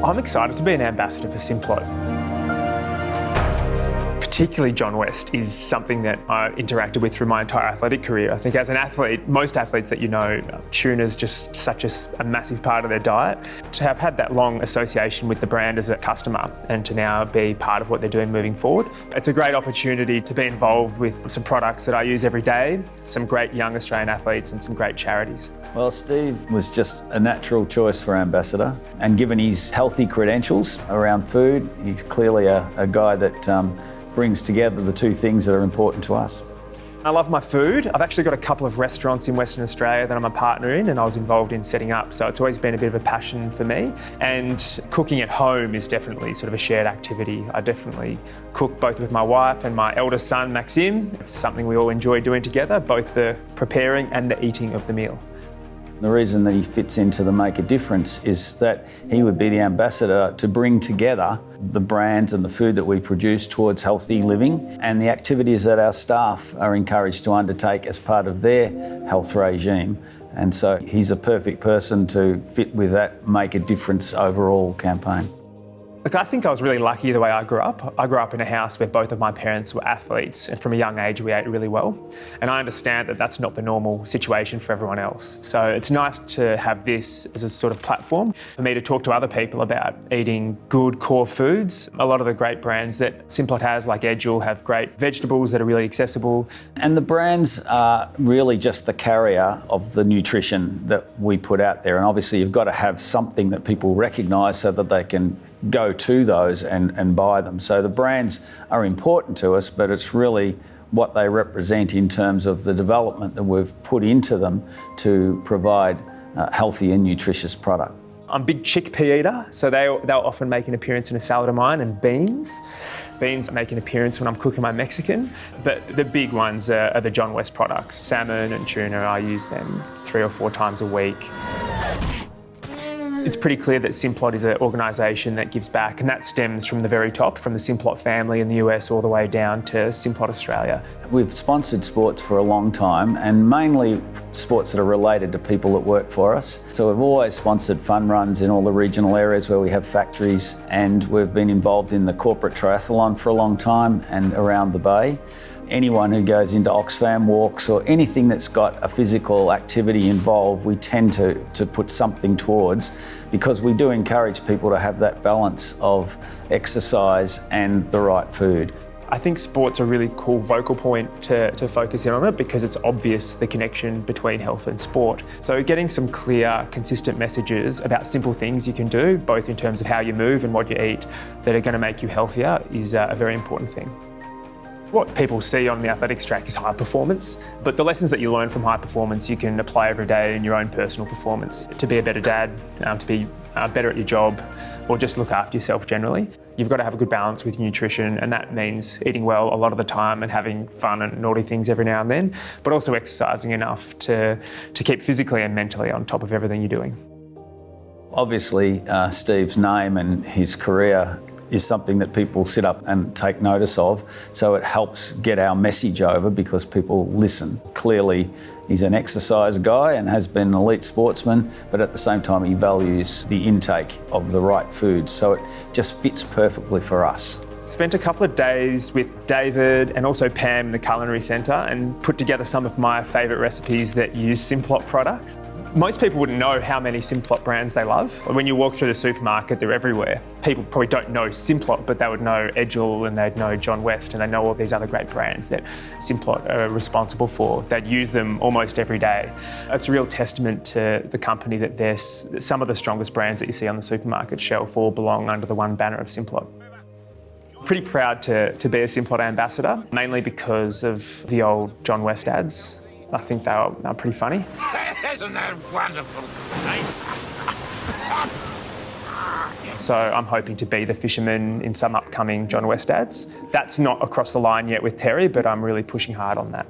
I'm excited to be an ambassador for Simplot. Particularly John West is something that I interacted with through my entire athletic career. I think as an athlete, most athletes that you know, tuna's just such a massive part of their diet. To have had that long association with the brand as a customer and to now be part of what they're doing moving forward, it's a great opportunity to be involved with some products that I use every day, some great young Australian athletes and some great charities. Well, Steve was just a natural choice for ambassador, and given his healthy credentials around food, he's clearly a guy that brings together the two things that are important to us. I love my food. I've actually got a couple of restaurants in Western Australia that I'm a partner in and I was involved in setting up, so it's always been a bit of a passion for me. And cooking at home is definitely sort of a shared activity. I definitely cook both with my wife and my eldest son, Maxim. It's something we all enjoy doing together, both the preparing and the eating of the meal. The reason that he fits into the Make a Difference is that he would be the ambassador to bring together the brands and the food that we produce towards healthy living and the activities that our staff are encouraged to undertake as part of their health regime. And so he's a perfect person to fit with that Make a Difference overall campaign. Look, I think I was really lucky the way I grew up. I grew up in a house where both of my parents were athletes, and from a young age we ate really well. And I understand that that's not the normal situation for everyone else. So it's nice to have this as a sort of platform for me to talk to other people about eating good core foods. A lot of the great brands that Simplot has, like Edgel, have great vegetables that are really accessible. And the brands are really just the carrier of the nutrition that we put out there. And obviously you've got to have something that people recognise so that they can go to those and buy them. So the brands are important to us, but it's really what they represent in terms of the development that we've put into them to provide a healthy and nutritious product. I'm a big chickpea eater, so they'll often make an appearance in a salad of mine, and beans. Beans make an appearance when I'm cooking my Mexican, but the big ones are the John West products. Salmon and tuna, I use them 3 or 4 times a week. It's pretty clear that Simplot is an organisation that gives back, and that stems from the very top, from the Simplot family in the US all the way down to Simplot Australia. We've sponsored sports for a long time, and mainly sports that are related to people that work for us. So we've always sponsored fun runs in all the regional areas where we have factories, and we've been involved in the corporate triathlon for a long time and around the Bay. Anyone who goes into Oxfam walks or anything that's got a physical activity involved, we tend to put something towards, because we do encourage people to have that balance of exercise and the right food. I think sport's a really cool vocal point to focus in on it, because it's obvious the connection between health and sport. So getting some clear, consistent messages about simple things you can do, both in terms of how you move and what you eat, that are going to make you healthier is a very important thing. What people see on the athletics track is high performance, but the lessons that you learn from high performance you can apply every day in your own personal performance. To be a better dad, to be better at your job, or just look after yourself generally. You've got to have a good balance with your nutrition, and that means eating well a lot of the time and having fun and naughty things every now and then, but also exercising enough to keep physically and mentally on top of everything you're doing. Obviously, Steve's name and his career is something that people sit up and take notice of, so it helps get our message over because people listen. Clearly, he's an exercise guy and has been an elite sportsman, but at the same time he values the intake of the right foods, so it just fits perfectly for us. Spent a couple of days with David and also Pam in the Culinary Centre and put together some of my favourite recipes that use Simplot products. Most people wouldn't know how many Simplot brands they love. When you walk through the supermarket, they're everywhere. People probably don't know Simplot, but they would know Edgel and they'd know John West, and they know all these other great brands that Simplot are responsible for. They'd use them almost every day. It's a real testament to the company that some of the strongest brands that you see on the supermarket shelf all belong under the one banner of Simplot. Pretty proud to be a Simplot ambassador, mainly because of the old John West ads. I think they're pretty funny. Isn't that wonderful? So I'm hoping to be the fisherman in some upcoming John West ads. That's not across the line yet with Terry, but I'm really pushing hard on that.